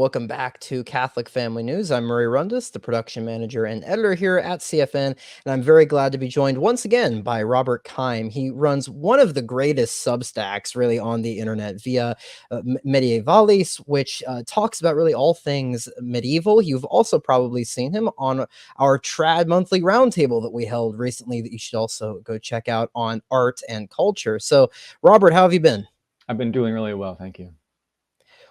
welcome back to Catholic Family News. I'm Murray Rundus, the production manager and editor here at CFN, and I'm very glad to be joined once again by Robert Keim. He runs one of the greatest Substacks really on the internet via Mediaevalis, which talks about really all things medieval. You've also probably seen him on our Trad monthly roundtable that we held recently that you should also go check out on art and culture. So, Robert, how have you been? I've been doing really well, thank you.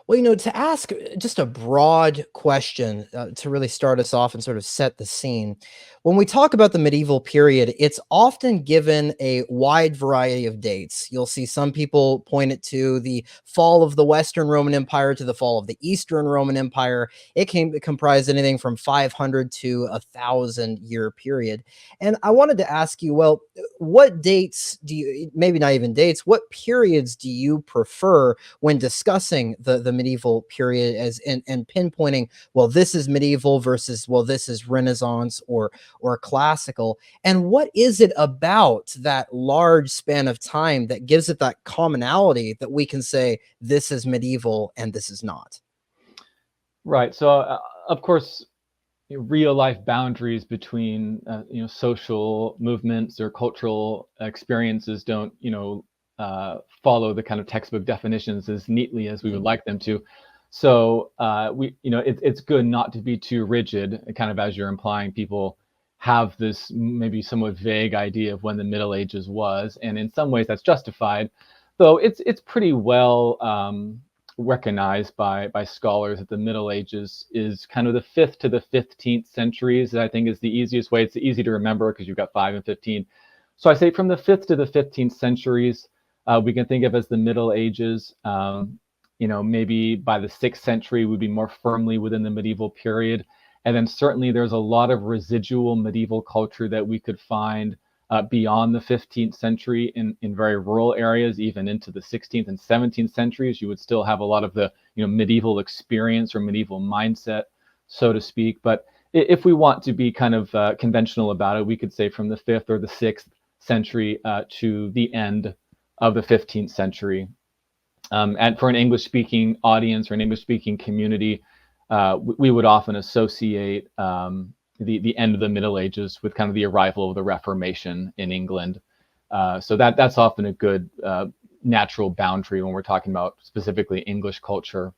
Well, to ask just a broad question to really start us off and sort of set the scene, when we talk about the medieval period, it's often given a wide variety of dates. You'll see some people point it to the fall of the Western Roman Empire to the fall of the Eastern Roman Empire. It comprised anything from 500 to 1,000 year period. And I wanted to ask you, well, what dates do you, maybe not even dates, what periods do you prefer when discussing the medieval period and pinpointing, well, this is medieval versus, well, this is Renaissance or classical? And what is it about that large span of time that gives it that commonality that we can say this is medieval and this is not? Right. So, of course, real life boundaries between social movements or cultural experiences don't follow the kind of textbook definitions as neatly as we would like them to. So it's good not to be too rigid. Kind of as you're implying, people have this maybe somewhat vague idea of when the Middle Ages was, and in some ways that's justified, though it's pretty well recognized by scholars that the Middle Ages is kind of the 5th to the 15th centuries. That I think is the easiest way. It's easy to remember because you've got 5 and 15. So I say from the 5th to the 15th centuries, we can think of as the Middle Ages. Maybe by the 6th century would be more firmly within the medieval period. And then certainly there's a lot of residual medieval culture that we could find beyond the 15th century in very rural areas, even into the 16th and 17th centuries. You would still have a lot of the medieval experience or medieval mindset, so to speak. But if we want to be kind of conventional about it, we could say from the 5th or the 6th century to the end of the 15th century. And for an English-speaking audience or an English-speaking community, we would often associate the end of the Middle Ages with kind of the arrival of the Reformation in England. So that's often a good natural boundary when we're talking about specifically English culture.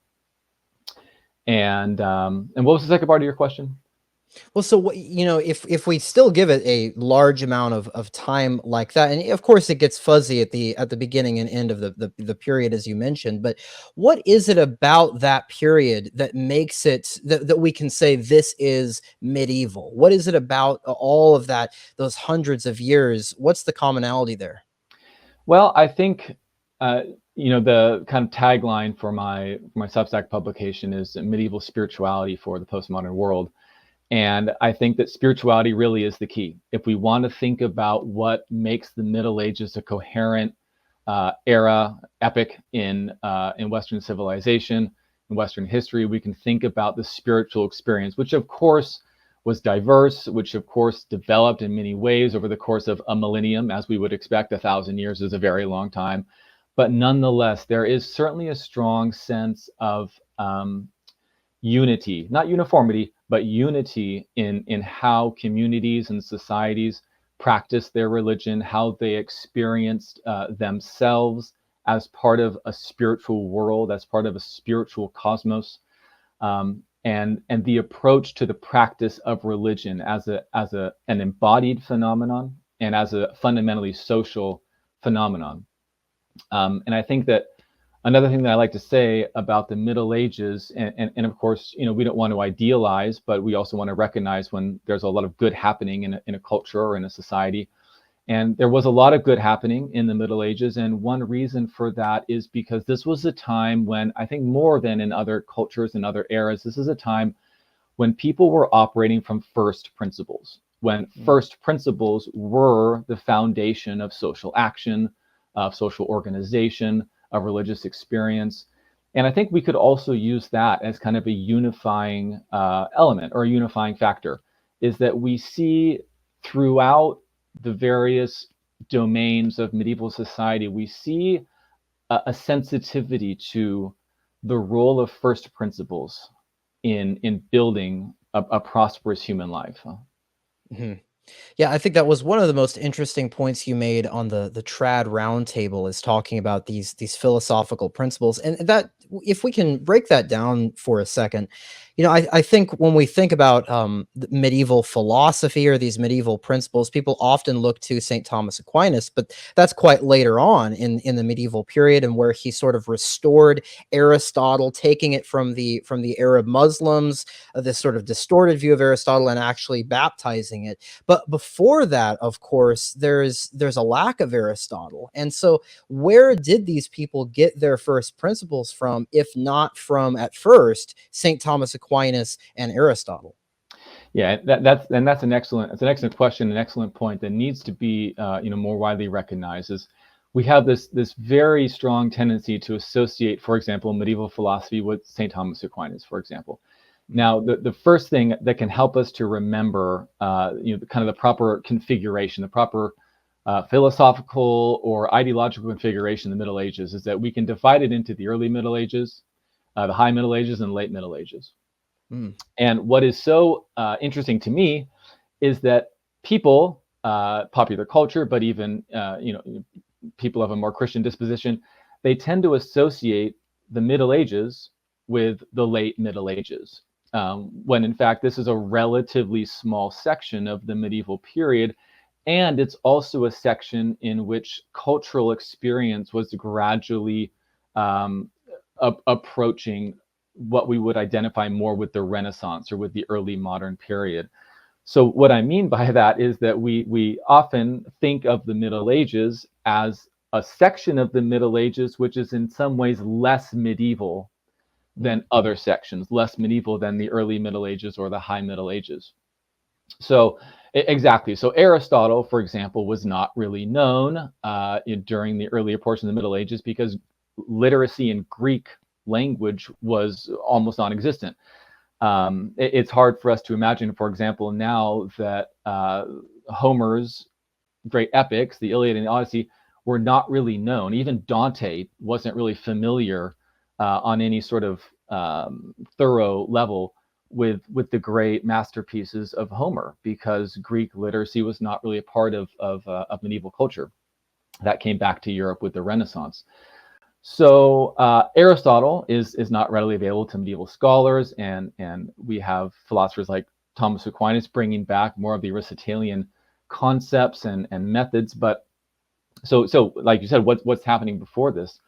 And what was the second part of your question? Well, so if we still give it a large amount of time like that, and of course it gets fuzzy at the beginning and end of the period as you mentioned, but what is it about that period that makes it that we can say this is medieval? What is it about all of that, those hundreds of years? What's the commonality there? Well, I think the kind of tagline for my Substack publication is medieval spirituality for the postmodern world. And I think that spirituality really is the key. If we want to think about what makes the Middle Ages a coherent era, epic in Western civilization, in Western history, we can think about the spiritual experience, which of course was diverse, which of course developed in many ways over the course of a millennium, as we would expect. 1,000 years is a very long time. But nonetheless, there is certainly a strong sense of unity, not uniformity, but unity in how communities and societies practice their religion, how they experienced themselves as part of a spiritual world, as part of a spiritual cosmos, and the approach to the practice of religion as an embodied phenomenon and as a fundamentally social phenomenon. And I think that another thing that I like to say about the Middle Ages, and of course, we don't want to idealize, but we also want to recognize when there's a lot of good happening in a culture or in a society. And there was a lot of good happening in the Middle Ages. And one reason for that is because this was a time when, I think more than in other cultures and other eras, this is a time when people were operating from first principles, when first principles were the foundation of social action, of social organization, of religious experience. And I think we could also use that as kind of a unifying element or a unifying factor, is that we see throughout the various domains of medieval society, we see a sensitivity to the role of first principles in building a prosperous human life. Mhm. Yeah, I think that was one of the most interesting points you made on the trad roundtable, is talking about these philosophical principles. And that, if we can break that down for a second, I think when we think about the medieval philosophy or these medieval principles, people often look to St. Thomas Aquinas, but that's quite later on in the medieval period, and where he sort of restored Aristotle, taking it from the Arab Muslims, this sort of distorted view of Aristotle, and actually baptizing it. But before that, of course, there's a lack of Aristotle. And so where did these people get their first principles from, if not from, at first, St. Thomas Aquinas and Aristotle? Yeah, that's an excellent question, an excellent point that needs to be more widely recognized. Is we have this very strong tendency to associate, for example, medieval philosophy with St. Thomas Aquinas, for example. Now, the first thing that can help us to remember, kind of the proper configuration, the proper philosophical or ideological configuration in the Middle Ages, is that we can divide it into the early Middle Ages, the High Middle Ages, and late Middle Ages. Mm. And what is so interesting to me is that people, popular culture, but even people of a more Christian disposition, they tend to associate the Middle Ages with the late Middle Ages, when in fact this is a relatively small section of the medieval period. And it's also a section in which cultural experience was gradually um, approaching what we would identify more with the Renaissance or with the early modern period. So what I mean by that is that we often think of the Middle Ages as a section of the Middle Ages which is in some ways less medieval than other sections, less medieval than the early Middle Ages or the High Middle Ages. So exactly. So Aristotle, for example, was not really known during the earlier portion of the Middle Ages because literacy in Greek language was almost non-existent. It's hard for us to imagine, for example, now that Homer's great epics, the Iliad and the Odyssey, were not really known. Even Dante wasn't really familiar on any sort of thorough level with the great masterpieces of Homer, because Greek literacy was not really a part of medieval culture. That came back to Europe with the Renaissance. So Aristotle is not readily available to medieval scholars, and we have philosophers like Thomas Aquinas bringing back more of the Aristotelian concepts and methods. But so like you said, what's happening before this?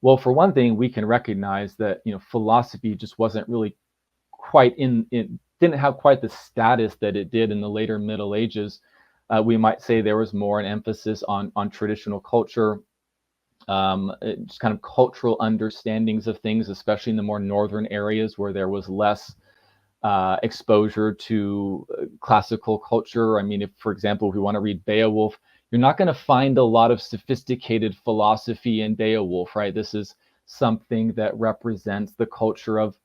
Well, for one thing, we can recognize that philosophy just wasn't really quite it didn't have quite the status that it did in the later Middle Ages. We might say there was more an emphasis on traditional culture, just kind of cultural understandings of things, especially in the more northern areas where there was less exposure to classical culture. I mean, if, for example, if we want to read Beowulf, you're not going to find a lot of sophisticated philosophy in Beowulf, right? This is something that represents the culture of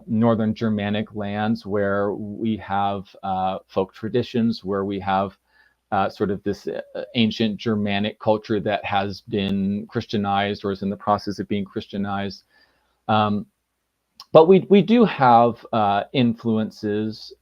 northern Germanic lands, where we have folk traditions, where we have sort of this ancient Germanic culture that has been Christianized or is in the process of being Christianized. But we do have influences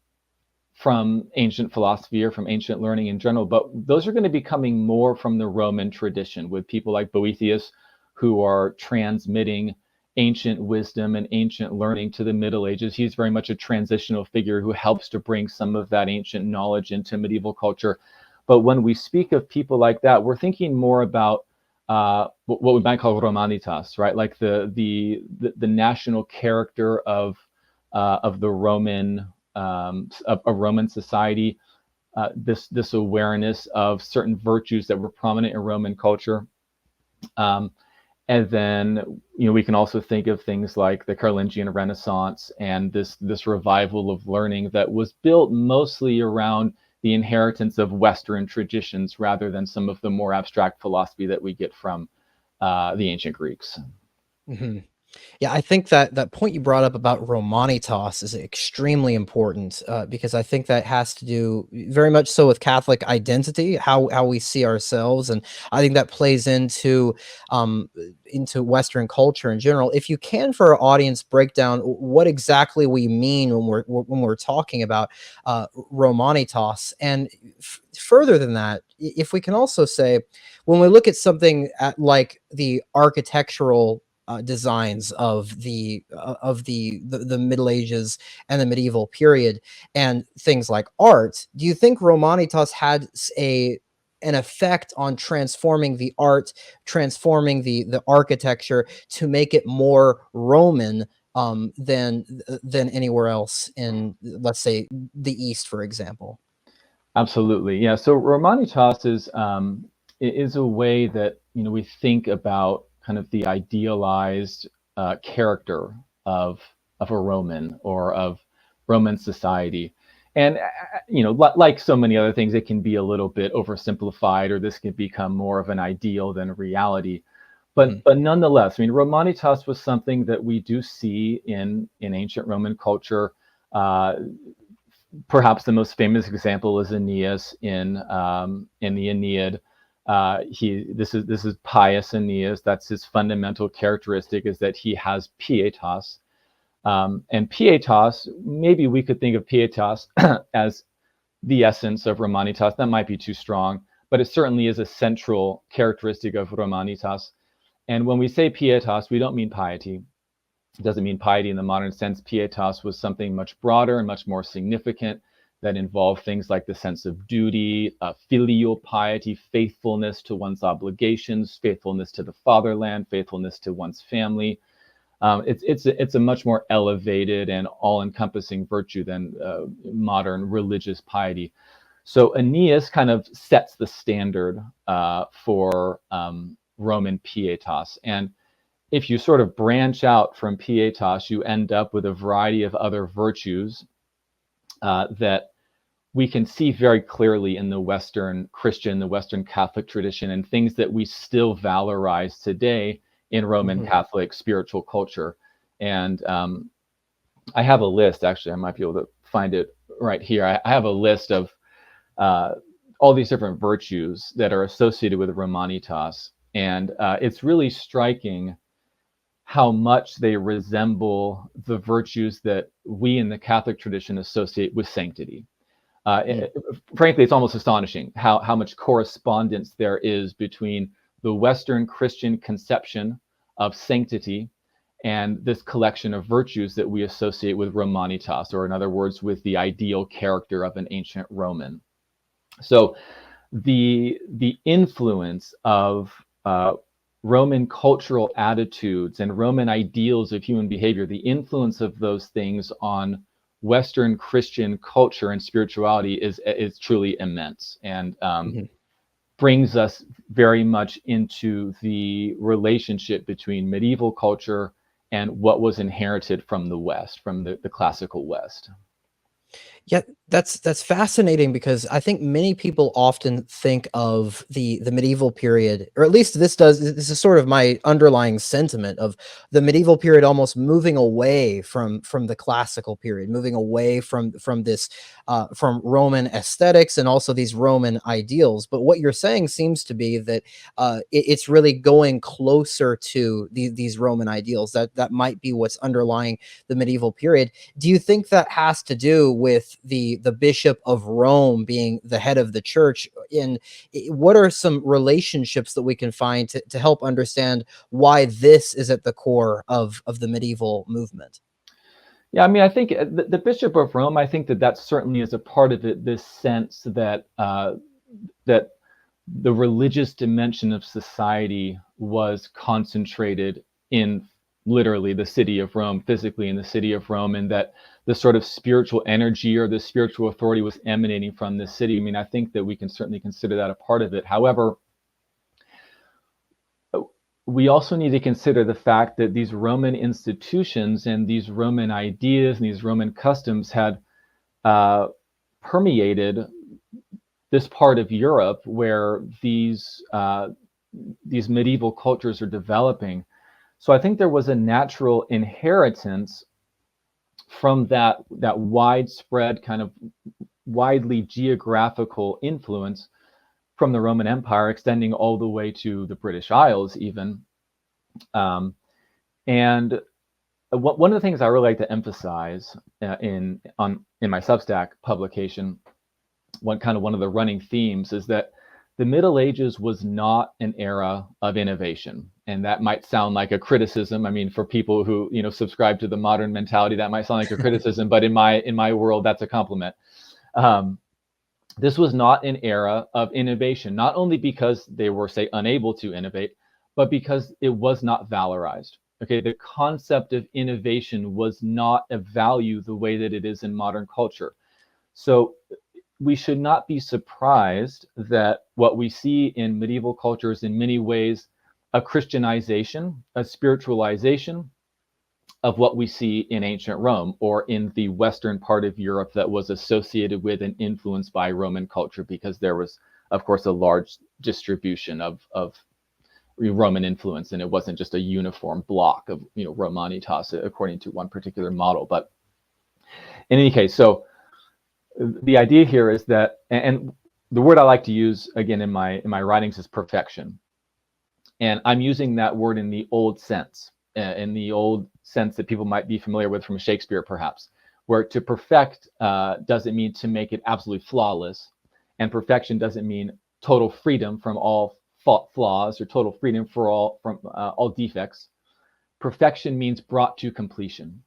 from ancient philosophy or from ancient learning in general, but those are going to be coming more from the Roman tradition, with people like Boethius, who are transmitting ancient wisdom and ancient learning to the Middle Ages. He's very much a transitional figure who helps to bring some of that ancient knowledge into medieval culture. But when we speak of people like that, we're thinking more about what we might call Romanitas, right? Like the national character of the Roman of Roman society, this awareness of certain virtues that were prominent in Roman culture. And then we can also think of things like the Carolingian Renaissance and this revival of learning that was built mostly around the inheritance of Western traditions rather than some of the more abstract philosophy that we get from the ancient Greeks. Mm-hmm. Yeah, I think that that point you brought up about Romanitas is extremely important, because I think that has to do very much so with Catholic identity, how we see ourselves, and I think that plays um, into Western culture in general. If you can, for our audience, break down what exactly we mean when we're talking about Romanitas, and further than that, if we can also say when we look at something like the architectural designs of the Middle Ages and the medieval period and things like art, do you think Romanitas had a an effect on transforming the art, transforming the architecture to make it more Roman than anywhere else in, let's say, the East, for example? Absolutely, yeah. So Romanitas is a way that we think about kind of the idealized character of a Roman or of Roman society, and like so many other things, it can be a little bit oversimplified, or this can become more of an ideal than a reality. But Mhm. nonetheless, I mean, Romanitas was something that we do see in ancient Roman culture. Uh, Perhaps the most famous example is Aeneas in the Aeneid. He this is pious Aeneas. That's his fundamental characteristic, is that he has pietas. And pietas, maybe we could think of pietas as the essence of Romanitas. That might be too strong, but it certainly is a central characteristic of Romanitas. And when we say pietas, we don't mean piety. It doesn't mean piety in the modern sense. Pietas was something much broader and much more significant that involved things like the sense of duty, filial piety, faithfulness to one's obligations, faithfulness to the fatherland, faithfulness to one's family. It's a much more elevated and all-encompassing virtue than modern religious piety. So Aeneas kind of sets the standard for Roman pietas, and if you sort of branch out from pietas, you end up with a variety of other virtues that we can see very clearly in the Western Christian, the Western Catholic tradition, and things that we still valorize today in Roman Mhm. Catholic spiritual culture. And I have a list, actually, I might be able to find it right here. I have a list of uh, all these different virtues that are associated with Romanitas. And it's really striking how much they resemble the virtues that we in the Catholic tradition associate with sanctity. Uh, Mm. it, Frankly, it's almost astonishing how much correspondence there is between the Western Christian conception of sanctity and this collection of virtues that we associate with Romanitas, or in other words, with the ideal character of an ancient Roman. So the influence of Roman cultural attitudes and Roman ideals of human behavior, the influence of those things on Western Christian culture and spirituality is truly immense, and Mhm. brings us very much into the relationship between medieval culture and what was inherited from the West, from the classical West. Yeah, that's fascinating because I think many people often think of the medieval period, or at least this is sort of my underlying sentiment of the medieval period almost moving away from the classical period, moving away from this from Roman aesthetics and also these Roman ideals. But what you're saying seems to be that it's really going closer to these Roman ideals. That might be what's underlying the medieval period. Do you think that has to do with the bishop of Rome being the head of the church? In what are some relationships that we can find to help understand why this is at the core of the medieval movement? Yeah, I mean, I think the Bishop of Rome, I think that that certainly is a part of it. This sense that that the religious dimension of society was concentrated in literally the city of Rome, physically in the city of Rome, and that the sort of spiritual energy or the spiritual authority was emanating from this city. I mean, I think that we can certainly consider that a part of it. However, we also need to consider the fact that these Roman institutions and these Roman ideas and these Roman customs had uh, permeated this part of Europe where these medieval cultures are developing. So I think there was a natural inheritance from that widespread, kind of widely geographical influence from the Roman Empire, extending all the way to the British Isles even. And one of the things I really like to emphasize in my Substack publication, one of the running themes is that the Middle Ages was not an era of innovation. And that might sound like a criticism. I mean, for people who, subscribe to the modern mentality, that might sound like a criticism, but in my world, that's a compliment. This was not an era of innovation, not only because they were, say, unable to innovate, but because it was not valorized. Okay, the concept of innovation was not a value the way that it is in modern culture. So we should not be surprised that what we see in medieval culture is in many ways a Christianization, a spiritualization of what we see in ancient Rome or in the western part of Europe that was associated with and influenced by Roman culture, because there was, of course, a large distribution of Roman influence, and it wasn't just a uniform block of Romanitas according to one particular model. But in any case, so the idea here is that, and the word I like to use again in my writings is perfection, and I'm using that word in the old sense, that people might be familiar with from Shakespeare, perhaps, where to perfect doesn't mean to make it absolutely flawless, and perfection doesn't mean total freedom from all flaws or total freedom from all defects. Perfection means brought to completion.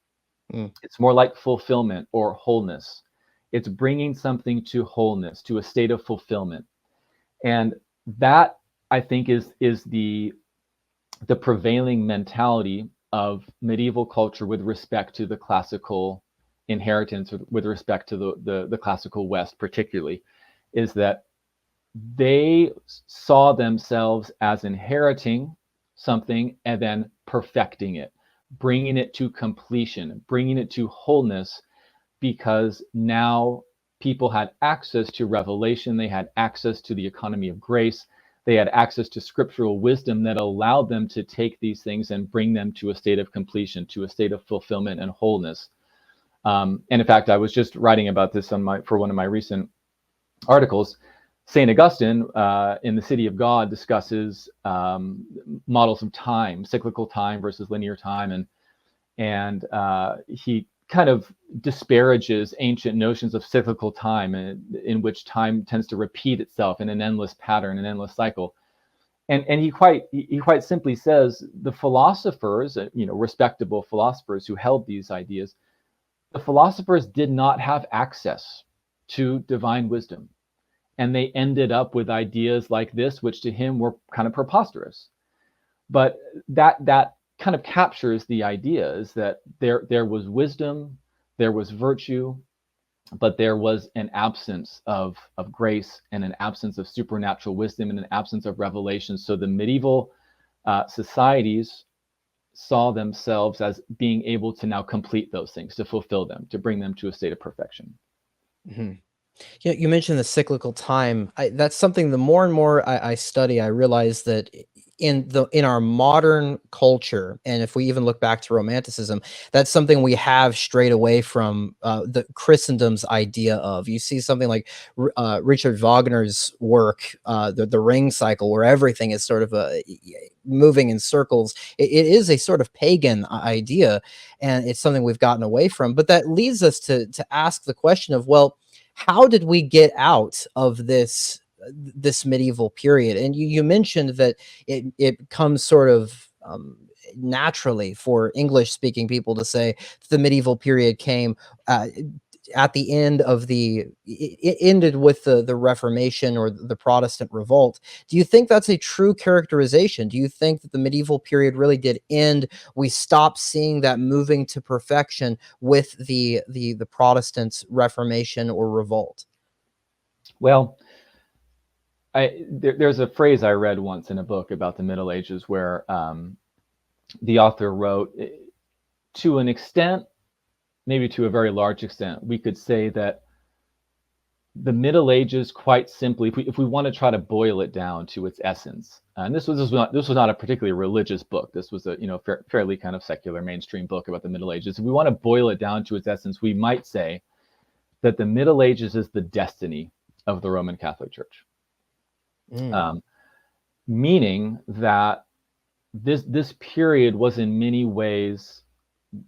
It's more like fulfillment or wholeness. It's bringing something to wholeness, to a state of fulfillment. And that, I think, is the prevailing mentality of medieval culture with respect to the classical inheritance, with respect to the classical West particularly, is that they saw themselves as inheriting something and then perfecting it, bringing it to completion, bringing it to wholeness, because now people had access to revelation, they had access to the economy of grace, they had access to scriptural wisdom that allowed them to take these things and bring them to a state of completion, to a state of fulfillment and wholeness. And in fact, I was just writing about this for one of my recent articles. St. Augustine in The City of God discusses models of time, cyclical time versus linear time, and he kind of disparages ancient notions of cyclical time, in which time tends to repeat itself in an endless pattern, an endless cycle. And he quite simply says the philosophers, respectable philosophers who held these ideas, the philosophers did not have access to divine wisdom. And they ended up with ideas like this, which to him were kind of preposterous. But that kind of captures the idea, is that there was wisdom, there was virtue, but there was an absence of grace and an absence of supernatural wisdom and an absence of revelation. So the medieval societies saw themselves as being able to now complete those things, to fulfill them, to bring them to a state of perfection. Mm-hmm. You mentioned the cyclical time. That's something, the more and more I study, I realize that in our modern culture, and if we even look back to Romanticism, that's something we have strayed away from the Christendom's idea of. You see something like Richard Wagner's work, the Ring Cycle, where everything is sort of moving in circles. It is a sort of pagan idea, and it's something we've gotten away from. But that leads us to ask the question of, well, how did we get out of this medieval period? And you mentioned that it comes sort of naturally for English speaking people to say the medieval period came at the end of it ended with the Reformation or the Protestant revolt. Do you think that's a true characterization? Do you think that the medieval period really did end? We stopped seeing that moving to perfection with the Protestant Reformation or revolt? Well, there's a phrase I read once in a book about the Middle Ages where the author wrote, to an extent, maybe to a very large extent, we could say that the Middle Ages, quite simply, if we want to try to boil it down to its essence, and this was not a particularly religious book. This was a fairly kind of secular mainstream book about the Middle Ages. If we want to boil it down to its essence, we might say that the Middle Ages is the destiny of the Roman Catholic Church, meaning that this period was in many ways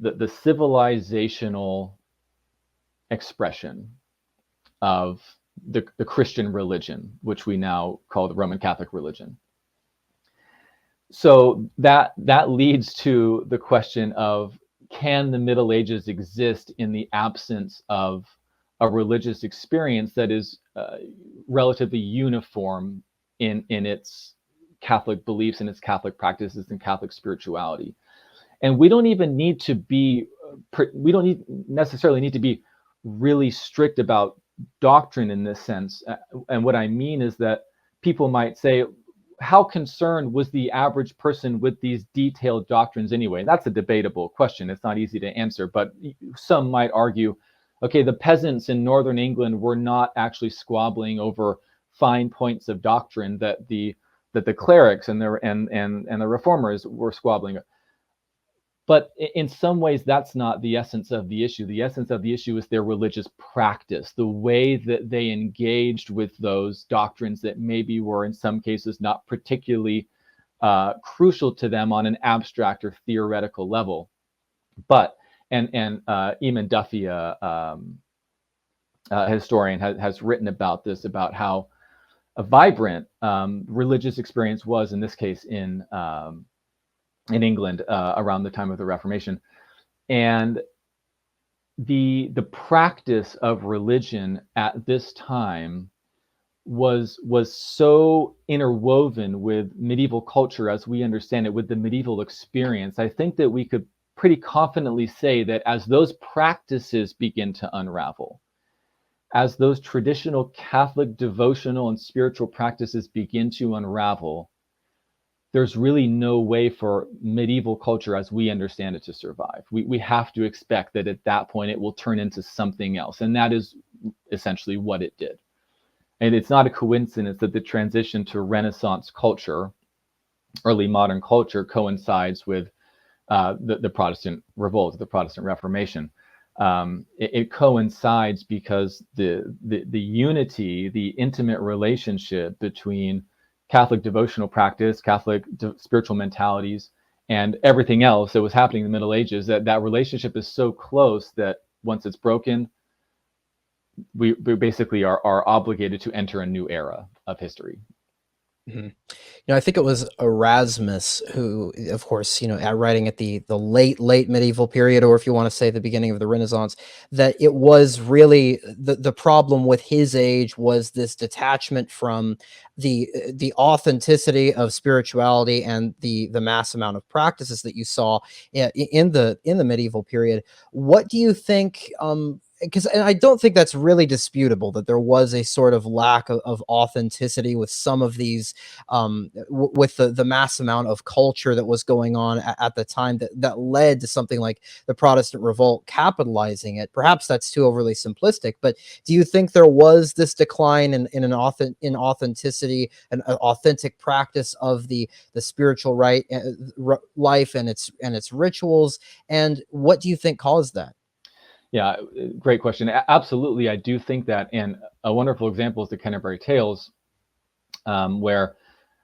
the civilizational expression of the Christian religion, which we now call the Roman Catholic religion. So that leads to the question of, can the Middle Ages exist in the absence of a religious experience that is relatively uniform in its Catholic beliefs and its Catholic practices and Catholic spirituality? And we don't even need to be, necessarily need to be really strict about doctrine in this sense. And what I mean is that people might say, how concerned was the average person with these detailed doctrines anyway? That's a debatable question. It's not easy to answer, but some might argue, okay, the peasants in northern England were not actually squabbling over fine points of doctrine that the clerics and the reformers were squabbling. But in some ways, that's not the essence of the issue. The essence of the issue is their religious practice, the way that they engaged with those doctrines that maybe were in some cases not particularly crucial to them on an abstract or theoretical level. But, and Eamon Duffy, a historian, has written about this, about how a vibrant religious experience was, in this case, in England around the time of the Reformation. And the practice of religion at this time was so interwoven with medieval culture as we understand it, with the medieval experience. I think that we could pretty confidently say that as those practices begin to unravel, as those traditional Catholic devotional and spiritual practices begin to unravel, there's really no way for medieval culture as we understand it to survive. We have to expect that at that point it will turn into something else. And that is essentially what it did. And it's not a coincidence that the transition to Renaissance culture, early modern culture, coincides with the Protestant revolt, the Protestant Reformation. It coincides because the unity, the intimate relationship between Catholic devotional practice, Catholic spiritual mentalities, and everything else that was happening in the Middle Ages, that relationship is so close that once it's broken, we basically are obligated to enter a new era of history. Mm-hmm. I think it was Erasmus who, of course, writing at the late medieval period, or if you want to say the beginning of the Renaissance, that it was really the problem with his age was this detachment from the authenticity of spirituality and the mass amount of practices that you saw in the medieval period. What do you think? Because I don't think that's really disputable, that there was a sort of lack of authenticity with some of these, with the mass amount of culture that was going on at the time that led to something like the Protestant revolt capitalizing it. Perhaps that's too overly simplistic, but do you think there was this decline in authenticity, an authentic practice of the spiritual life and its rituals? And what do you think caused that? Yeah, great question. Absolutely, I do think that. And a wonderful example is the Canterbury Tales, where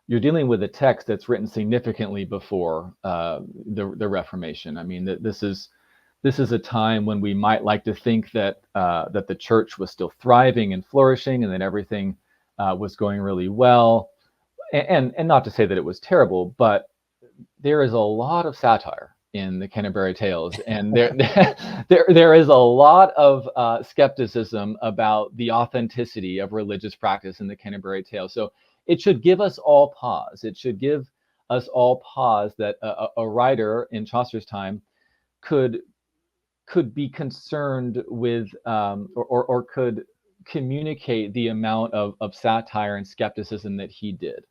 you're dealing with a text that's written significantly before the Reformation. I mean, this is a time when we might like to think that that the church was still thriving and flourishing, and that everything was going really well. And not to say that it was terrible, but there is a lot of satire in the Canterbury Tales, and there is a lot of skepticism about the authenticity of religious practice in the Canterbury Tales. So it should give us all pause. It should give us all pause that a writer in Chaucer's time could be concerned with or could communicate the amount of satire and skepticism that he did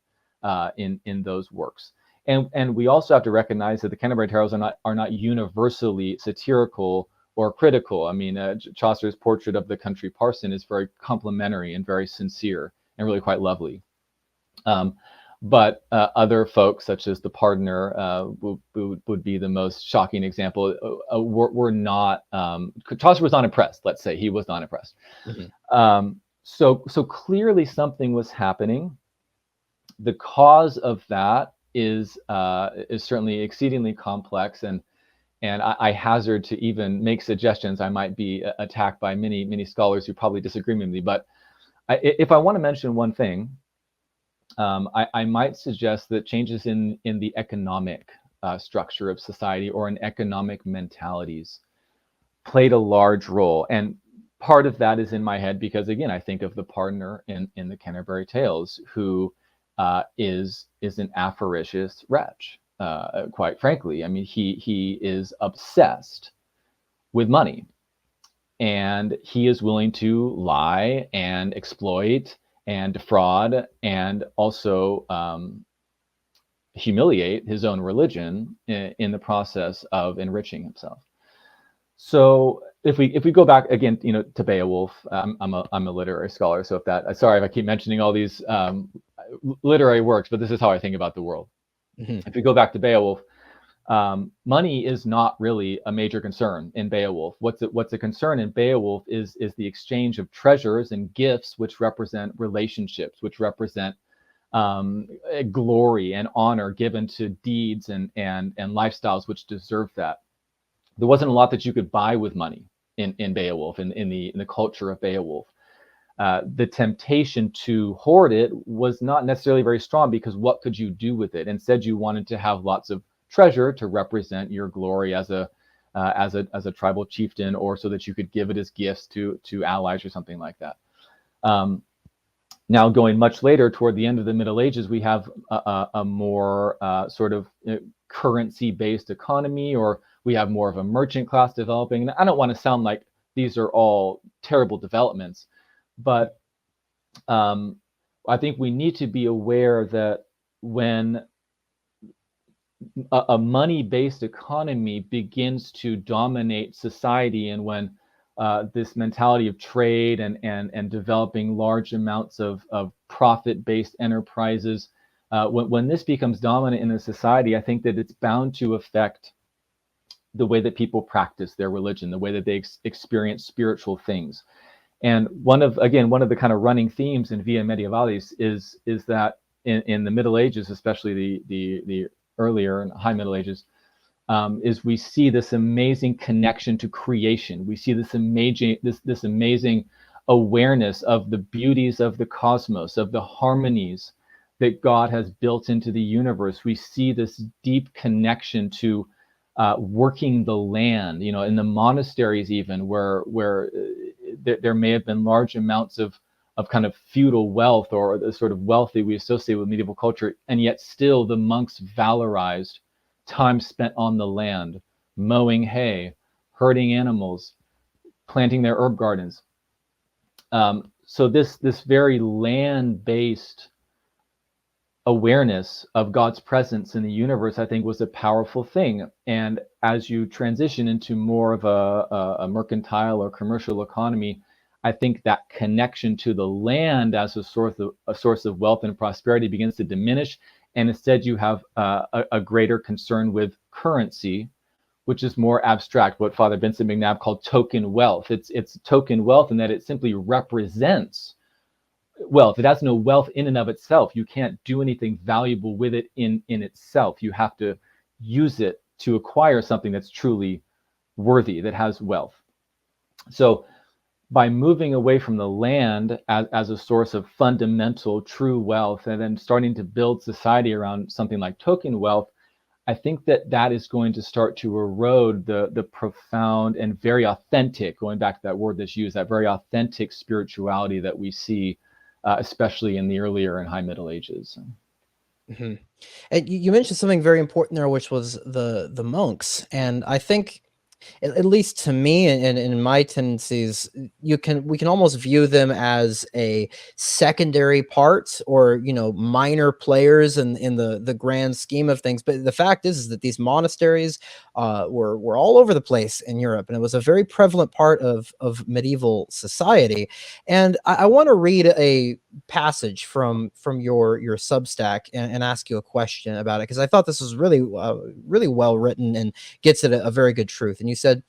in those works. And we also have to recognize that the Canterbury Tales are not universally satirical or critical. I mean, Chaucer's portrait of the country parson is very complimentary and very sincere and really quite lovely. But other folks, such as the pardoner, would be the most shocking example. Were not, Chaucer was not impressed. Let's say he was not impressed. Mm-hmm. So clearly something was happening. The cause of that is certainly exceedingly complex, and I hazard to even make suggestions. I might be attacked by many scholars who probably disagree with me. But if I want to mention one thing, I might suggest that changes in the economic structure of society or in economic mentalities played a large role. And part of that is in my head because, again, I think of the pardoner in the Canterbury Tales, who is an avaricious wretch. Quite frankly, I mean, he is obsessed with money, and he is willing to lie and exploit and defraud and also humiliate his own religion in the process of enriching himself. So if we go back again, to Beowulf, I'm a literary scholar, so sorry if I keep mentioning all these literary works, but this is how I think about the world. Mm-hmm. If we go back to Beowulf, money is not really a major concern in Beowulf. What's a concern in Beowulf is the exchange of treasures and gifts, which represent relationships, which represent glory and honor given to deeds and lifestyles which deserve that. There wasn't a lot that you could buy with money in Beowulf, in the culture of Beowulf. The temptation to hoard it was not necessarily very strong, because what could you do with it? Instead, you wanted to have lots of treasure to represent your glory as a tribal chieftain, or so that you could give it as gifts to allies or something like that. Now, going much later, toward the end of the Middle Ages, we have a more sort of currency-based economy, or we have more of a merchant class developing. And I don't want to sound like these are all terrible developments, but I think we need to be aware that when a money-based economy begins to dominate society, and when this mentality of trade and developing large amounts of profit-based enterprises, when this becomes dominant in a society, I think that it's bound to affect the way that people practice their religion, the way that they experience spiritual things. And one of the kind of running themes in Via Mediaevalis is that in the Middle Ages, especially the earlier and High Middle Ages, is we see this amazing connection to creation. We see this amazing awareness of the beauties of the cosmos, of the harmonies that God has built into the universe. We see this deep connection to working the land, in the monasteries, even where there may have been large amounts of kind of feudal wealth, or the sort of wealth that we associate with medieval culture, and yet still the monks valorized time spent on the land, mowing hay, herding animals, planting their herb gardens. So this very land-based awareness of God's presence in the universe, I think, was a powerful thing. And as you transition into more of a mercantile or commercial economy, I think that connection to the land as a source of wealth and prosperity begins to diminish, and instead you have a greater concern with currency, which is more abstract, what Father Vincent McNabb called token wealth. It's token wealth in that it simply represents wealth. It has no wealth in and of itself. You can't do anything valuable with it in itself. You have to use it to acquire something that's truly worthy, that has wealth. So by moving away from the land as a source of fundamental true wealth, and then starting to build society around something like token wealth, I think that is going to start to erode the profound and very authentic, going back to that word that's used, that very authentic spirituality that we see, especially in the earlier and High Middle Ages. Mm-hmm. And you mentioned something very important there, which was the monks. And I think At least to me and in my tendencies, we can almost view them as a secondary part or minor players in the grand scheme of things. But the fact is that these monasteries were all over the place in Europe, and it was a very prevalent part of medieval society. And I want to read a passage from your Substack and ask you a question about it, because I thought this was really well written and gets at a very good truth. And you said,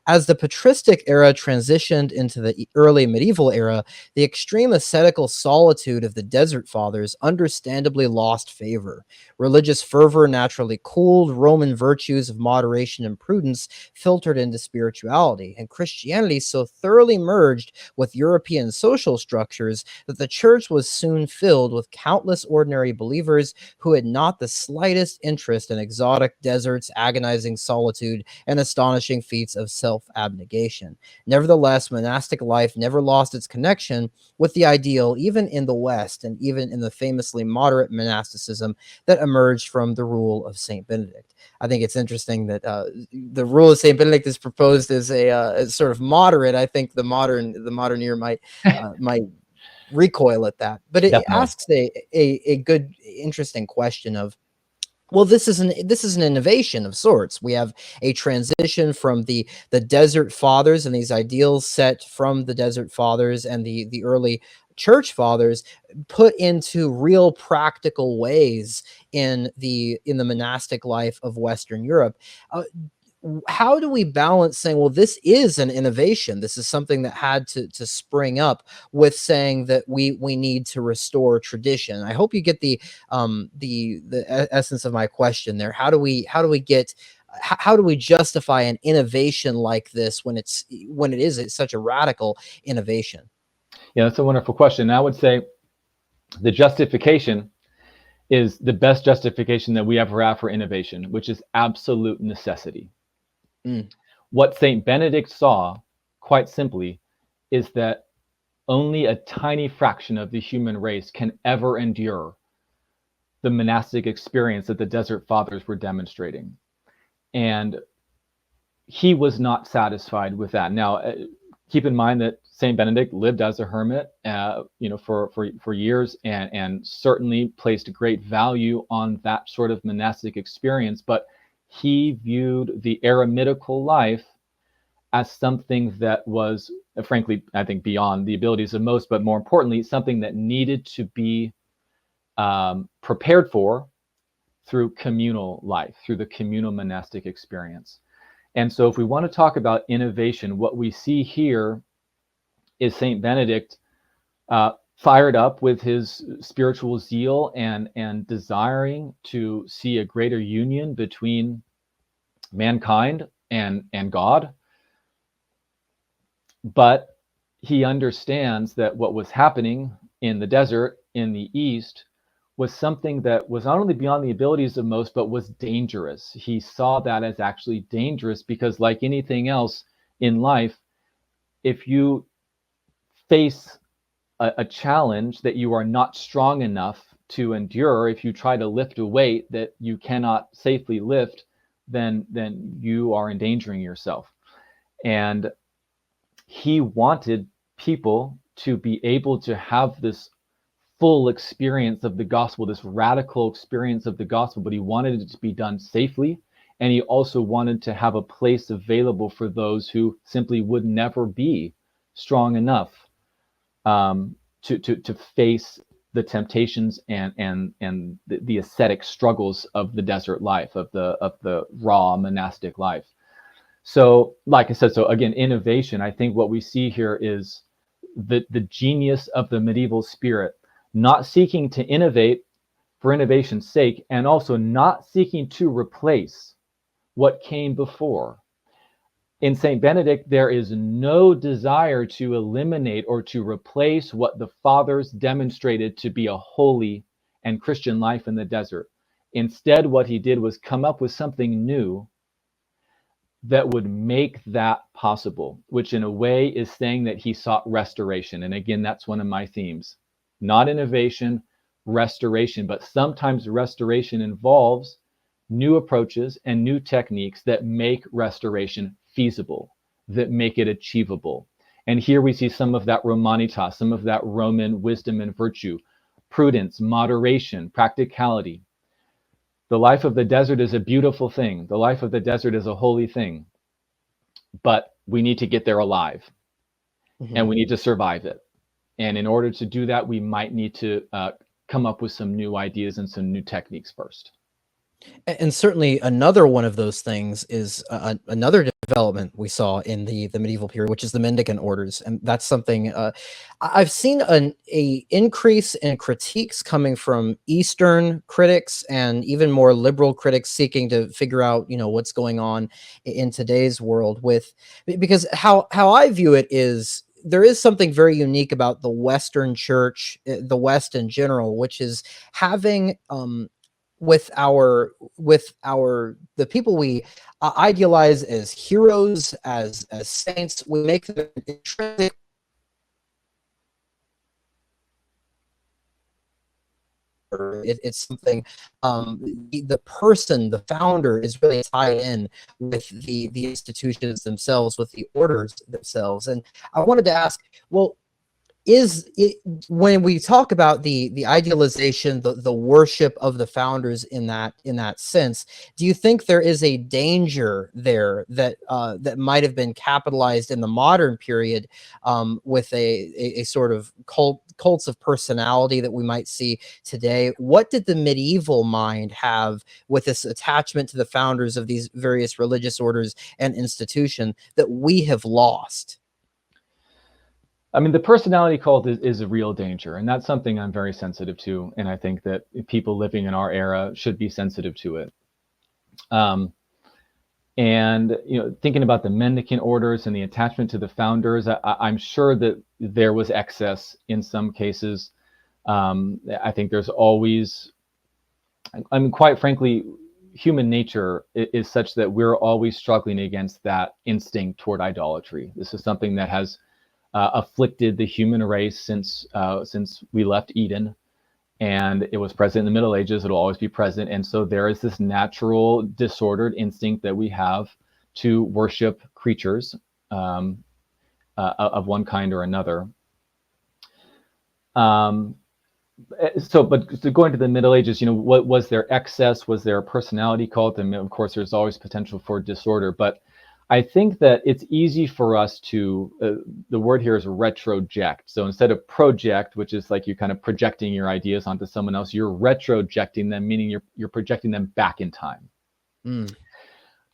as the patristic era transitioned into the early medieval era, the extreme ascetical solitude of the Desert Fathers understandably lost favor. Religious fervor naturally cooled, Roman virtues of moderation and prudence filtered into spirituality, and Christianity so thoroughly merged with European social structures that the church was soon filled with countless ordinary believers who had not the slightest interest in exotic deserts, agonizing solitude, and astonishing feats of self abnegation. Nevertheless, monastic life never lost its connection with the ideal, even in the West, and even in the famously moderate monasticism that emerged from the rule of Saint Benedict. I think it's interesting that the rule of Saint Benedict is proposed as sort of moderate. I think the modern ear might recoil at that, but it Definitely. asks a good, interesting question of, well, this is an innovation of sorts. We have a transition from the Desert Fathers and these ideals set from the Desert Fathers and the early church fathers, put into real practical ways in the monastic life of Western Europe. Uh, how do we balance saying, well, this is an innovation, this is something that had to spring up, with saying that we need to restore tradition? I hope you get the essence of my question there. How do we justify an innovation like this when it's such a radical innovation? Yeah, that's a wonderful question. I would say the justification is the best justification that we ever have for innovation, which is absolute necessity. Mm, What St. Benedict saw, quite simply, is that only a tiny fraction of the human race can ever endure the monastic experience that the Desert Fathers were demonstrating. And he was not satisfied with that. Now, keep in mind that Saint Benedict lived as a hermit, for years, and certainly placed great value on that sort of monastic experience. But he viewed the eremitical life as something that was, frankly, I think, beyond the abilities of most, but more importantly, something that needed to be prepared for through communal life, through the communal monastic experience. And so if we want to talk about innovation, what we see here is Saint Benedict fired up with his spiritual zeal and desiring to see a greater union between mankind and God. But he understands that what was happening in the desert in the East was something that was not only beyond the abilities of most, but was dangerous. He saw that as actually dangerous because, like anything else in life, if you face a challenge that you are not strong enough to endure, if you try to lift a weight that you cannot safely lift, then you are endangering yourself. And he wanted people to be able to have this full experience of the gospel, this radical experience of the gospel, but he wanted it to be done safely. And he also wanted to have a place available for those who simply would never be strong enough to face the temptations and the ascetic struggles of the desert life, of the raw monastic life. So, like I said, so again, innovation. I think what we see here is the genius of the medieval spirit, not seeking to innovate for innovation's sake, and also not seeking to replace what came before. In St. Benedict, there is no desire to eliminate or to replace what the fathers demonstrated to be a holy and Christian life in the desert. Instead, what he did was come up with something new that would make that possible, which in a way is saying that he sought restoration. And again, that's one of my themes. Not innovation, restoration, but sometimes restoration involves new approaches and new techniques that make restoration feasible, that make it achievable. And here we see some of that Romanitas, some of that Roman wisdom and virtue, prudence, moderation, practicality. The life of the desert is a beautiful thing. The life of the desert is a holy thing. But we need to get there alive, and we need to survive it. And in order to do that, we might need to come up with some new ideas and some new techniques first. And certainly another one of those things is another development we saw in the medieval period, which is the mendicant orders, and that's something I've seen a increase in critiques coming from Eastern critics and even more liberal critics seeking to figure out, what's going on in today's world because how I view it is there is something very unique about the Western church, the West in general, which is having with the people we idealize as heroes, as saints, we make them intrinsic. It's something, the person, the founder, is really tied in with the institutions themselves, with the orders themselves. And I wanted to ask, well, is it, when we talk about the idealization, the worship of the founders in that sense, do you think there is a danger there that might have been capitalized in the modern period with a sort of cults of personality that we might see today? What did the medieval mind have with this attachment to the founders of these various religious orders and institution that we have lost? I mean, the personality cult is a real danger, and that's something I'm very sensitive to, and I think that people living in our era should be sensitive to it. And thinking about the mendicant orders and the attachment to the founders, I'm sure that there was excess in some cases. I think there's always, I mean, quite frankly, human nature is such that we're always struggling against that instinct toward idolatry. This is something that has afflicted the human race since we left Eden, and it was present in the Middle Ages. It'll always be present, and so there is this natural disordered instinct that we have to worship creatures of one kind or another. But going to the Middle Ages, what was there excess? Was there a personality cult? And of course, there's always potential for disorder, but I think that it's easy for us to, the word here is retroject. So instead of project, which is like you're kind of projecting your ideas onto someone else, you're retrojecting them, meaning you're projecting them back in time.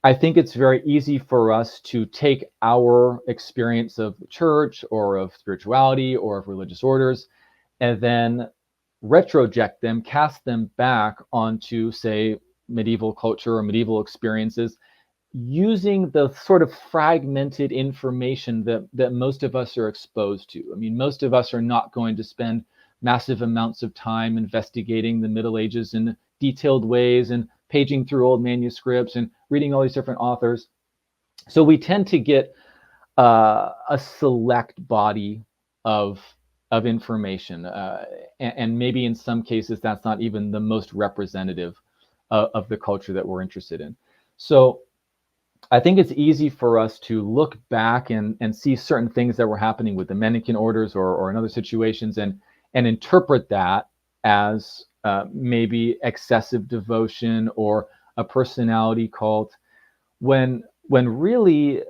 I think it's very easy for us to take our experience of the church or of spirituality or of religious orders and then retroject them, cast them back onto, say, medieval culture or medieval experiences, using the sort of fragmented information that most of us are exposed to. I mean, most of us are not going to spend massive amounts of time investigating the Middle Ages in detailed ways and paging through old manuscripts and reading all these different authors. So we tend to get a select body of information, and maybe in some cases that's not even the most representative of the culture that we're interested in. So I think it's easy for us to look back and see certain things that were happening with the mendicant orders or in other situations and interpret that as maybe excessive devotion or a personality cult, when really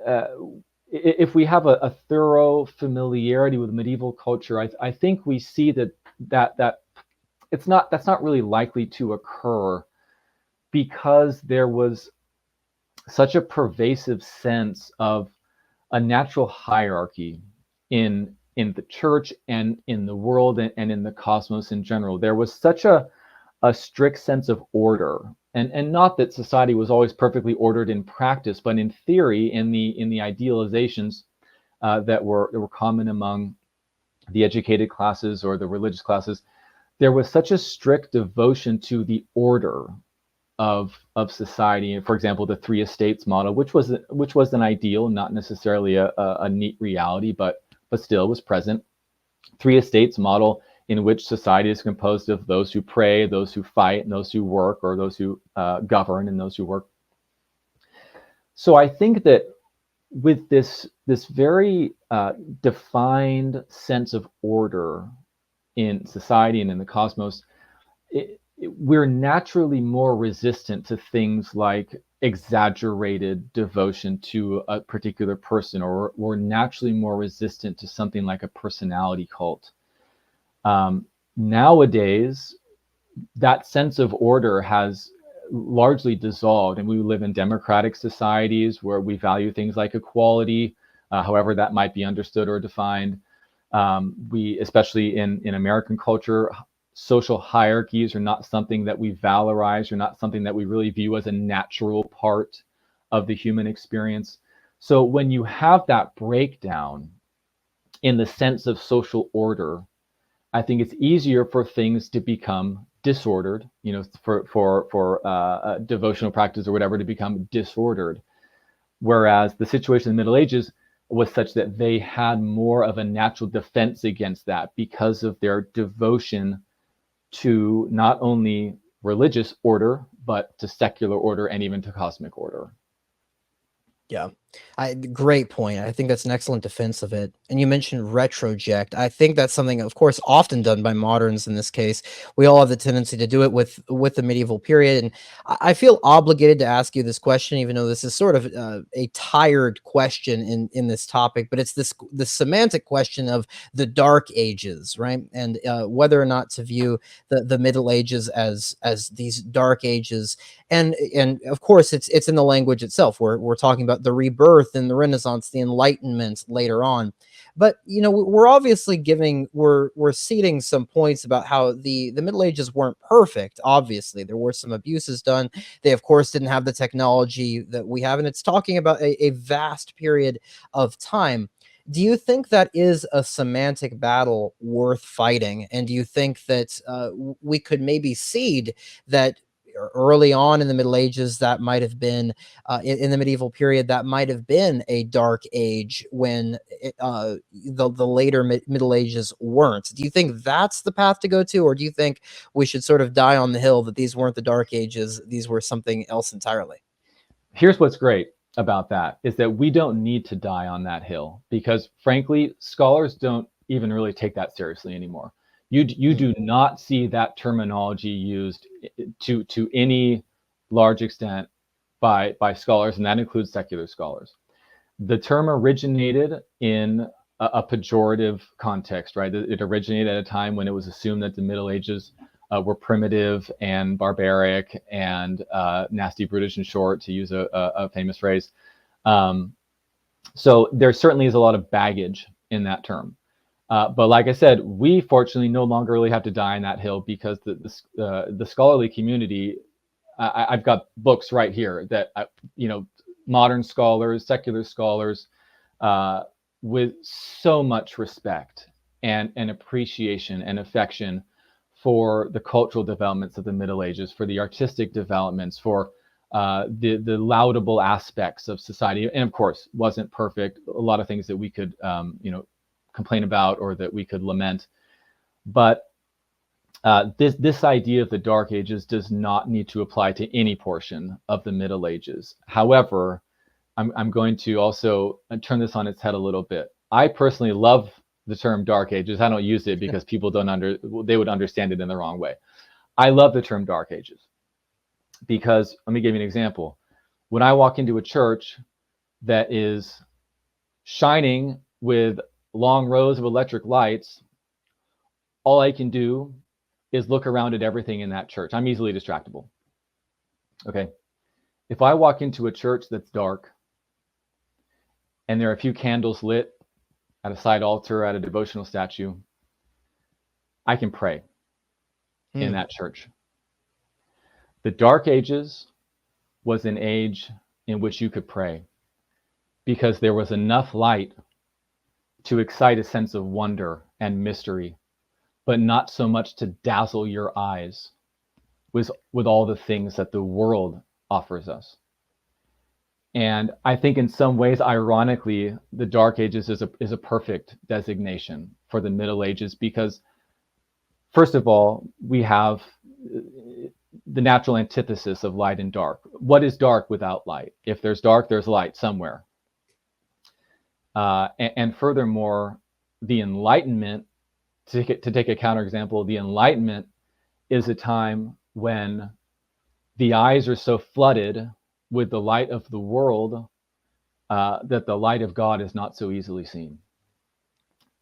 if we have a thorough familiarity with medieval culture, I think we see that that's not really likely to occur, because there was such a pervasive sense of a natural hierarchy in the church and in the world and in the cosmos in general. There was such a strict sense of order, and not that society was always perfectly ordered in practice, but in theory, in the idealizations that were common among the educated classes or the religious classes, there was such a strict devotion to the order of society. For example, the three estates model, which was an ideal, not necessarily a neat reality, but still was present. Three estates model in which society is composed of those who pray, those who fight, and those who work, or those who govern and those who work. So I think that with this very defined sense of order in society and in the cosmos, we're naturally more resistant to things like exaggerated devotion to a particular person, or we're naturally more resistant to something like a personality cult. Nowadays, that sense of order has largely dissolved, and we live in democratic societies where we value things like equality, however that might be understood or defined. We, especially in American culture, social hierarchies are not something that we valorize, or not something that we really view as a natural part of the human experience. So when you have that breakdown in the sense of social order, I think it's easier for things to become disordered, for devotional practice or whatever to become disordered. Whereas the situation in the Middle Ages was such that they had more of a natural defense against that because of their devotion to not only religious order, but to secular order and even to cosmic order. Yeah, great point. I think that's an excellent defense of it. And you mentioned retroject. I think that's something, of course, often done by moderns. In this case, we all have the tendency to do it with the medieval period. And I feel obligated to ask you this question, even though this is sort of a tired question in this topic. But it's the semantic question of the Dark Ages, right? And whether or not to view the Middle Ages as these Dark Ages. And of course it's in the language itself. We're talking about the rebirth and the Renaissance, the Enlightenment later on. But we're obviously we're ceding some points about how the Middle Ages weren't perfect. Obviously there were some abuses done. They of course didn't have the technology that we have, and it's talking about a vast period of time. Do you think that is a semantic battle worth fighting? And do you think that we could maybe cede that early on in the Middle Ages, that might have been in the medieval period, that might have been a dark age when the later Middle Ages weren't? Do you think that's the path to go to, or do you think we should sort of die on the hill that these weren't the Dark Ages, these were something else entirely? Here's what's great about that is that we don't need to die on that hill, because frankly, scholars don't even really take that seriously anymore. You do not see that terminology used to any large extent by scholars, and that includes secular scholars. The term originated in a pejorative context, right? It originated at a time when it was assumed that the Middle Ages were primitive and barbaric and nasty, brutish, and short, to use a famous phrase. So there certainly is a lot of baggage in that term. But like I said, we fortunately no longer really have to die on that hill, because the scholarly community, I've got books right here that modern scholars, secular scholars, with so much respect and appreciation and affection for the cultural developments of the Middle Ages, for the artistic developments, for the laudable aspects of society. And of course, wasn't perfect. A lot of things that we could complain about, or that we could lament. But this idea of the Dark Ages does not need to apply to any portion of the Middle Ages. However, I'm going to also turn this on its head a little bit. I personally love the term Dark Ages. I don't use it because people they would understand it in the wrong way. I love the term Dark Ages because, let me give you an example. When I walk into a church that is shining with long rows of electric lights, all I can do is look around at everything in that church. I'm easily distractible. Okay. If I walk into a church that's dark and there are a few candles lit at a side altar, at a devotional statue, I can pray in that church. The Dark Ages was an age in which you could pray because there was enough light to excite a sense of wonder and mystery, but not so much to dazzle your eyes with all the things that the world offers us. And I think in some ways, ironically, the Dark Ages is a perfect designation for the Middle Ages, because first of all, we have the natural antithesis of light and dark. What is dark without light? If there's dark, there's light somewhere. And furthermore, the Enlightenment, to take a counterexample, the Enlightenment is a time when the eyes are so flooded with the light of the world that the light of God is not so easily seen.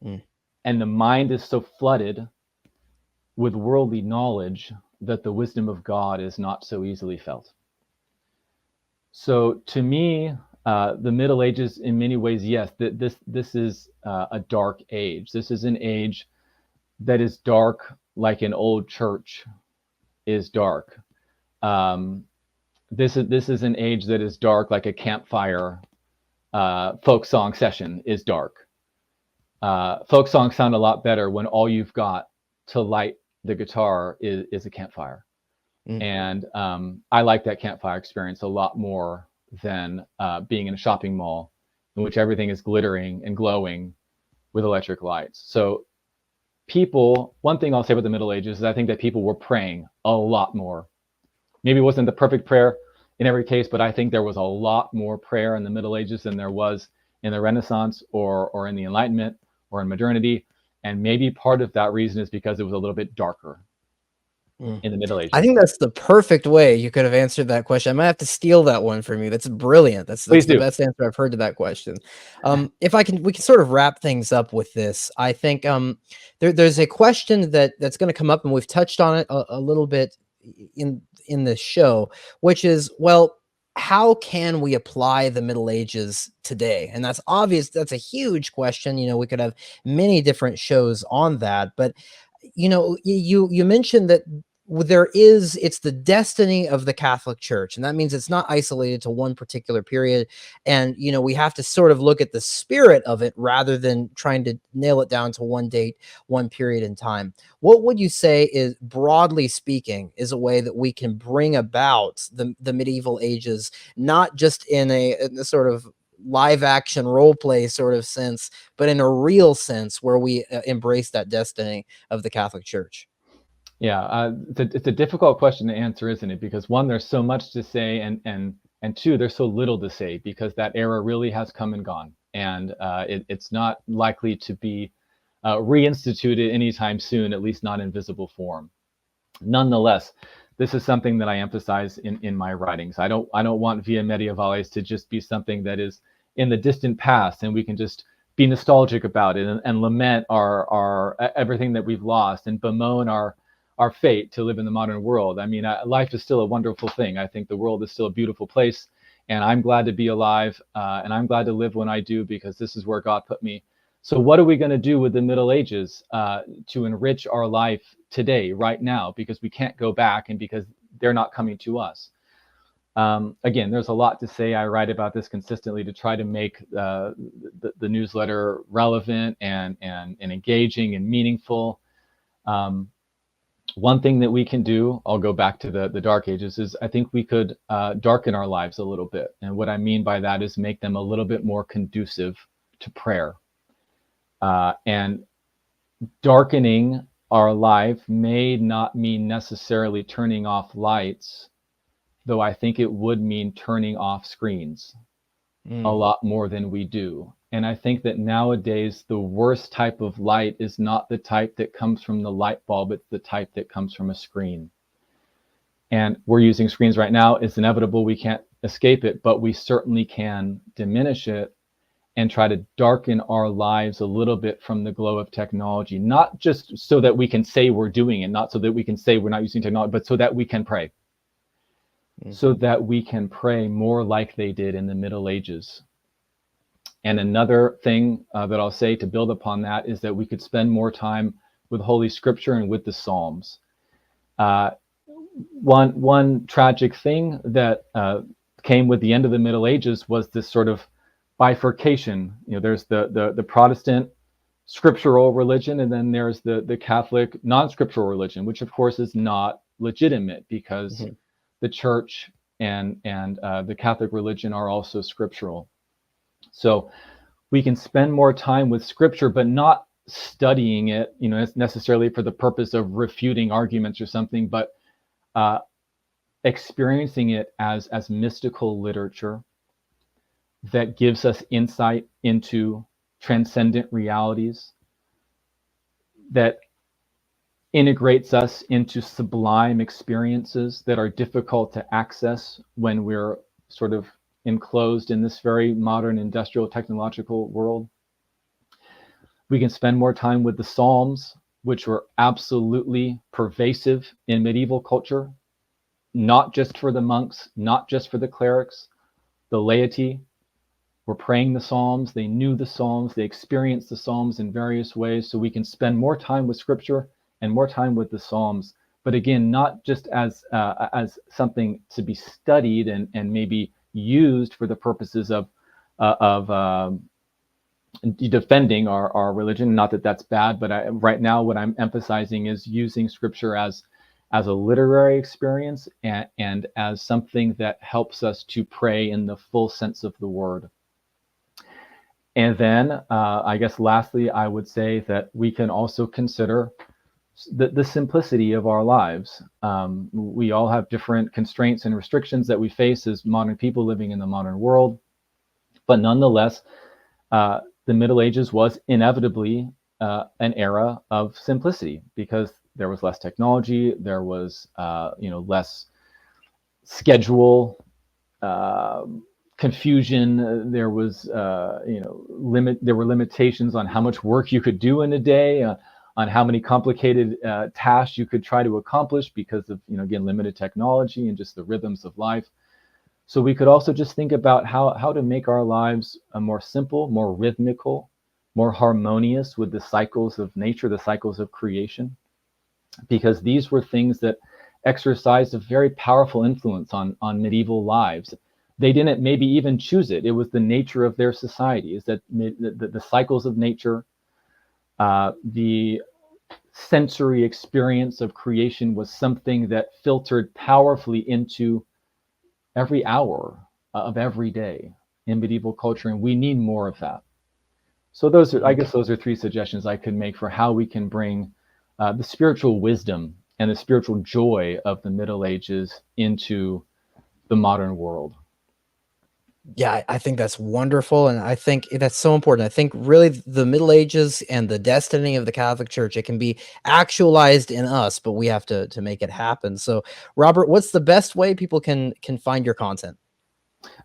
Mm. And the mind is so flooded with worldly knowledge that the wisdom of God is not so easily felt. So to me, the Middle Ages, in many ways, yes, this is a dark age. This is an age that is dark like an old church is dark. This is an age that is dark like a campfire folk song session is dark. Folk songs sound a lot better when all you've got to light the guitar is a campfire. Mm. And I like that campfire experience a lot more than being in a shopping mall in which everything is glittering and glowing with electric lights. So people, one thing I'll say about the Middle Ages is I think that people were praying a lot more. Maybe it wasn't the perfect prayer in every case, but I think there was a lot more prayer in the Middle Ages than there was in the Renaissance or in the Enlightenment or in modernity. And maybe part of that reason is because it was a little bit darker in the Middle Ages. I think that's the perfect way you could have answered that question. I might have to steal that one from you. That's brilliant. That's Please the do. best answer I've heard to that question. If we can sort of wrap things up with this. I think there's a question that's going to come up, and we've touched on it a little bit in this show, which is, well, how can we apply the Middle Ages today? And that's obvious. That's a huge question. You know, we could have many different shows on that, but you know, you mentioned that it's the destiny of the Catholic Church, and that means it's not isolated to one particular period. And you know, we have to sort of look at the spirit of it rather than trying to nail it down to one date, one period in time. What would you say is, broadly speaking, is a way that we can bring about the medieval ages, not just in a sort of live action role play sort of sense, but in a real sense where we embrace that destiny of the Catholic Church? Yeah, it's a difficult question to answer, isn't it? Because one, there's so much to say, and two, there's so little to say because that era really has come and gone, and it's not likely to be reinstituted anytime soon, at least not in visible form. Nonetheless, this is something that I emphasize in my writings. I don't want Via Mediaevalis to just be something that is in the distant past and we can just be nostalgic about it and lament our everything that we've lost and bemoan our fate to live in the modern world. I mean, life is still a wonderful thing. I think the world is still a beautiful place, and I'm glad to be alive, and I'm glad to live when I do because this is where God put me. So what are we going to do with the Middle Ages to enrich our life today, right now, because we can't go back and because they're not coming to us? Again, there's a lot to say. I write about this consistently to try to make the newsletter relevant and engaging and meaningful. One thing that we can do, I'll go back to the Dark Ages, is I think we could darken our lives a little bit. And what I mean by that is make them a little bit more conducive to prayer. And darkening our life may not mean necessarily turning off lights, though I think it would mean turning off screens a lot more than we do. And I think that nowadays the worst type of light is not the type that comes from the light bulb, it's the type that comes from a screen. And we're using screens right now. It's inevitable, we can't escape it, but we certainly can diminish it and try to darken our lives a little bit from the glow of technology, not just so that we can say we're doing it, not so that we can say we're not using technology, but so that we can pray. So that we can pray more like they did in the Middle Ages. And another thing that I'll say to build upon that is that we could spend more time with Holy Scripture and with the Psalms. One tragic thing that came with the end of the Middle Ages was this sort of bifurcation. You know, there's the Protestant scriptural religion, and then there's the Catholic non-scriptural religion, which of course is not legitimate because the Church and the Catholic religion are also scriptural. So we can spend more time with Scripture, but not studying it, you know, necessarily for the purpose of refuting arguments or something, but experiencing it as mystical literature that gives us insight into transcendent realities, that integrates us into sublime experiences that are difficult to access when we're sort of enclosed in this very modern industrial technological world. We can spend more time with the Psalms, which were absolutely pervasive in medieval culture, not just for the monks, not just for the clerics. The laity were praying the Psalms, they knew the Psalms, they experienced the Psalms in various ways, so we can spend more time with Scripture and more time with the Psalms. But again, not just as something to be studied and maybe used for the purposes of defending our religion. Not that that's bad, but right now what I'm emphasizing is using Scripture as a literary experience and as something that helps us to pray in the full sense of the word. And then I guess lastly, I would say that we can also consider the simplicity of our lives. We all have different constraints and restrictions that we face as modern people living in the modern world. But nonetheless, the Middle Ages was inevitably an era of simplicity because there was less technology, there was less schedule, confusion. There was there were limitations on how much work you could do in a day, on how many complicated tasks you could try to accomplish because of again limited technology and just the rhythms of life. So we could also just think about how to make our lives more simple, more rhythmical, more harmonious with the cycles of nature, the cycles of creation, because these were things that exercised a very powerful influence on medieval lives. They didn't maybe even choose it. It was the nature of their society, is that the cycles of nature, the sensory experience of creation was something that filtered powerfully into every hour of every day in medieval culture, and we need more of that. So I guess those are three suggestions I could make for how we can bring the spiritual wisdom and the spiritual joy of the Middle Ages into the modern world. Yeah, I think that's wonderful, and I think that's so important. I think really the Middle Ages and the destiny of the Catholic Church, it can be actualized in us, but we have to make it happen. So, Robert, what's the best way people can find your content?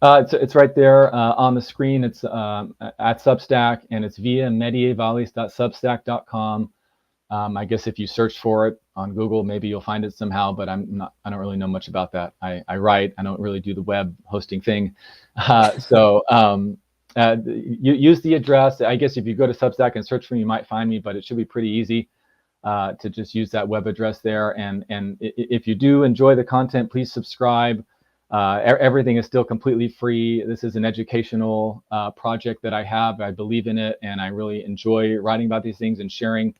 It's right there on the screen. It's at Substack, and it's via mediaevalis.substack.com. I guess if you search for it on Google, maybe you'll find it somehow, but I don't really know much about that. I write, I don't really do the web hosting thing. So you use the address. I guess if you go to Substack and search for me, you might find me, but it should be pretty easy to just use that web address there. And if you do enjoy the content, please subscribe. Everything is still completely free. This is an educational project that I have. I believe in it, and I really enjoy writing about these things and sharing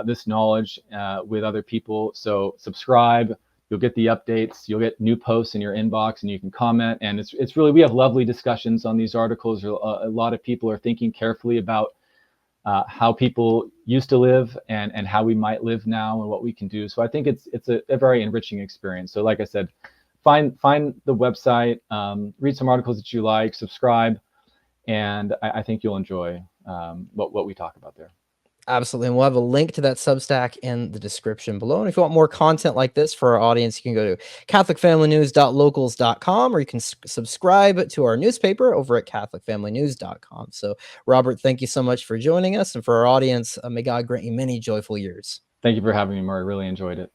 this knowledge with other people. So subscribe, you'll get the updates, you'll get new posts in your inbox, and you can comment. And it's really, we have lovely discussions on these articles. A lot of people are thinking carefully about how people used to live and how we might live now and what we can do. So I think it's a very enriching experience. So like I said, find the website, read some articles that you like, subscribe, and I think you'll enjoy what we talk about there. Absolutely. And we'll have a link to that Substack in the description below. And if you want more content like this for our audience, you can go to catholicfamilynews.locals.com, or you can subscribe to our newspaper over at catholicfamilynews.com. So, Robert, thank you so much for joining us. And for our audience, may God grant you many joyful years. Thank you for having me, Murray. Really enjoyed it.